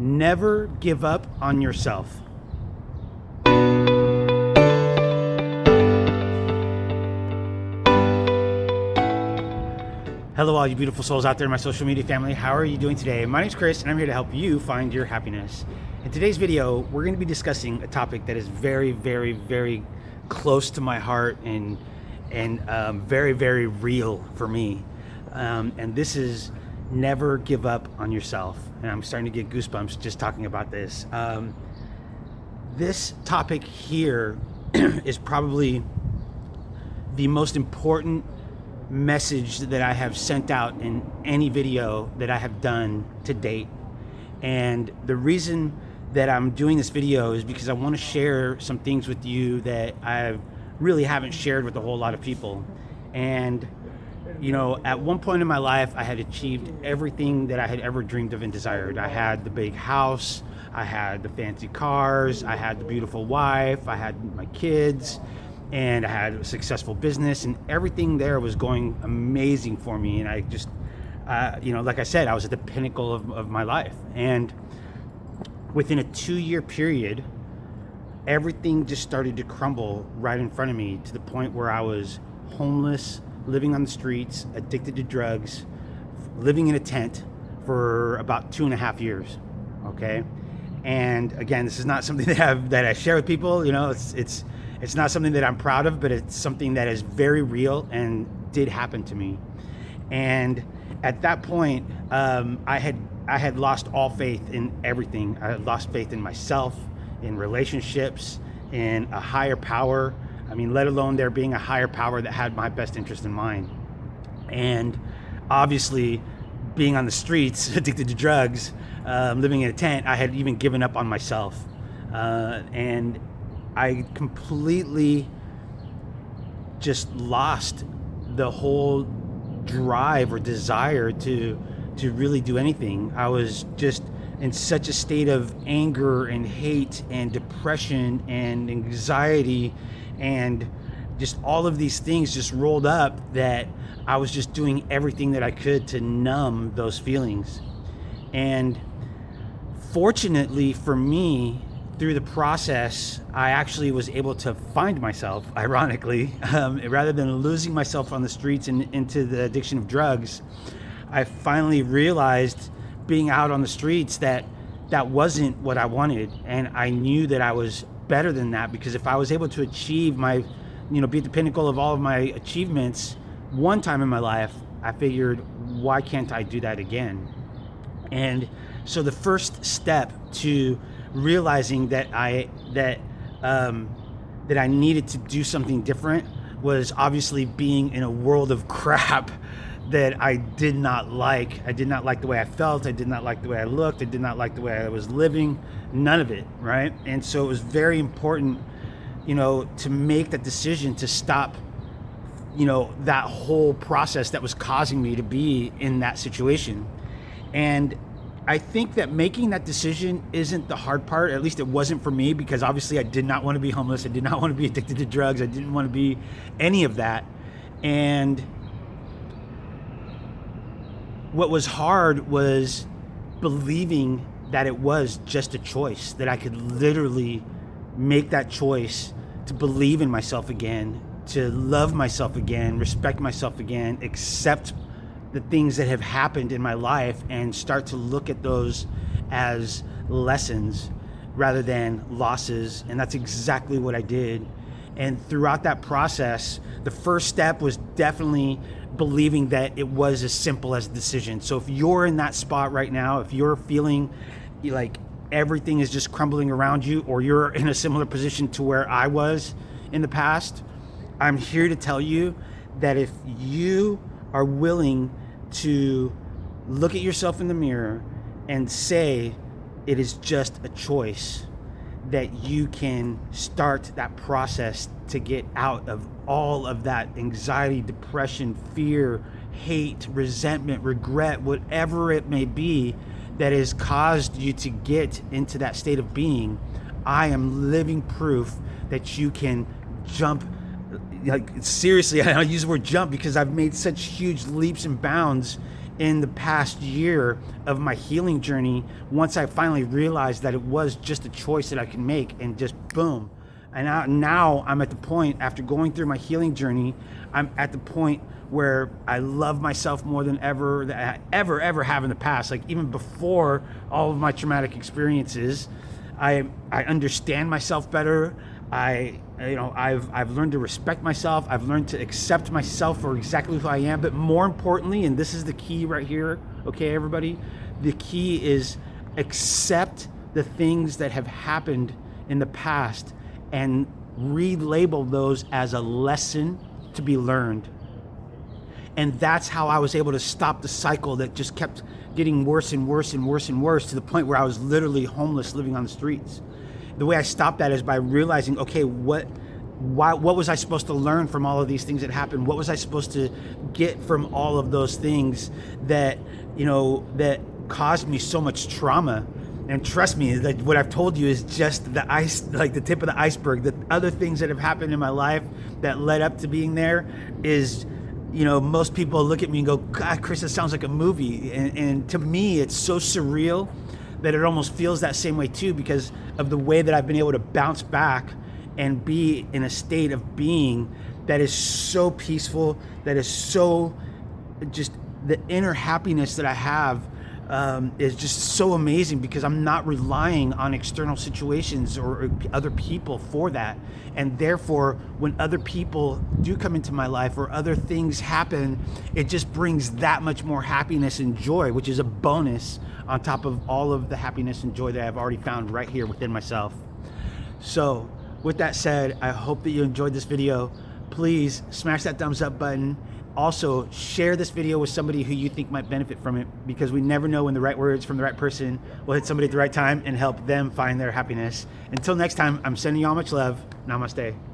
Never give up on yourself. Hello, all you beautiful souls out there in my social media family. How are you doing today? My name is Chris, and I'm here to help you find your happiness. In today's video, we're going to be discussing a topic that is very, very, very close to my heart and very, very real for me. And this is never give up on yourself. And I'm starting to get goosebumps just talking about this. This topic here is probably the most important message that I have sent out in any video that I have done to date. And the reason that I'm doing this video is because I want to share some things with you that I really haven't shared with a whole lot of people. And you know, at one point in my life, I had achieved everything that I had ever dreamed of and desired. I had the big house, I had the fancy cars, I had the beautiful wife, I had my kids, and I had a successful business, and everything there was going amazing for me. And I just, you know, like I said, I was at the pinnacle of my life. And within a 2-year period, everything just started to crumble right in front of me, to the point where I was homeless, living on the streets, addicted to drugs, living in a tent for about 2.5 years. Okay. And again, this is not something that I share with people. You know, it's not something that I'm proud of, but it's something that is very real and did happen to me. And at that point, I had lost all faith in everything. I had lost faith in myself, in relationships, in a higher power. I mean, let alone there being a higher power that had my best interest in mind. And obviously, being on the streets, addicted to drugs, living in a tent, I had even given up on myself. And I completely just lost the whole drive or desire to really do anything. I was just in such a state of anger and hate and depression and anxiety, and just all of these things just rolled up, that I was just doing everything that I could to numb those feelings. And fortunately for me, through the process, I actually was able to find myself, ironically. Rather than losing myself on the streets and into the addiction of drugs, I finally realized, being out on the streets, that wasn't what I wanted. And I knew that I was better than that, because if I was able to achieve my, be at the pinnacle of all of my achievements one time in my life, I figured, why can't I do that again? And so the first step to realizing that I needed to do something different was obviously being in a world of crap that I did not like. I did not like the way I felt. I did not like the way I looked. I did not like the way I was living. None of it, right? And so it was very important, to make that decision to stop, that whole process that was causing me to be in that situation. And I think that making that decision isn't the hard part. At least it wasn't for me, because obviously I did not want to be homeless. I did not want to be addicted to drugs. I didn't want to be any of that. And what was hard was believing that it was just a choice, that I could literally make that choice to believe in myself again, to love myself again, respect myself again, accept the things that have happened in my life, and start to look at those as lessons rather than losses. And that's exactly what I did. And throughout that process, the first step was definitely believing that it was as simple as a decision. So if you're in that spot right now, if you're feeling like everything is just crumbling around you, or you're in a similar position to where I was in the past, I'm here to tell you that if you are willing to look at yourself in the mirror and say it is just a choice, that you can start that process to get out of all of that anxiety, depression, fear, hate, resentment, regret, whatever it may be that has caused you to get into that state of being. I am living proof that you can jump. Like, seriously, I use the word jump because I've made such huge leaps and bounds in the past year of my healing journey, once I finally realized that it was just a choice that I can make, and just boom. And now I'm at the point, after going through my healing journey, I'm at the point where I love myself more than ever, that I ever have in the past. Like even before all of my traumatic experiences, I understand myself better. I've learned to respect myself. I've learned to accept myself for exactly who I am. But more importantly, and this is the key right here, okay, everybody, the key is accept the things that have happened in the past and relabel those as a lesson to be learned. And that's how I was able to stop the cycle that just kept getting worse and worse and worse and worse, to the point where I was literally homeless, living on the streets. The way I stopped that is by realizing, okay, what was I supposed to learn from all of these things that happened? What was I supposed to get from all of those things that, that caused me so much trauma? And trust me, that what I've told you is just the tip of the iceberg. The other things that have happened in my life that led up to being there is, most people look at me and go, God, Chris, that sounds like a movie. And to me, it's so surreal that it almost feels that same way too, because of the way that I've been able to bounce back and be in a state of being that is so peaceful, that is so just, the inner happiness that I have is just so amazing, because I'm not relying on external situations or other people for that. And therefore, when other people do come into my life or other things happen, it just brings that much more happiness and joy, which is a bonus on top of all of the happiness and joy that I've already found right here within myself. So with that said, I hope that you enjoyed this video. Please smash that thumbs up button. Also, share this video with somebody who you think might benefit from it, because we never know when the right words from the right person will hit somebody at the right time and help them find their happiness. Until next time, I'm sending you all much love. Namaste.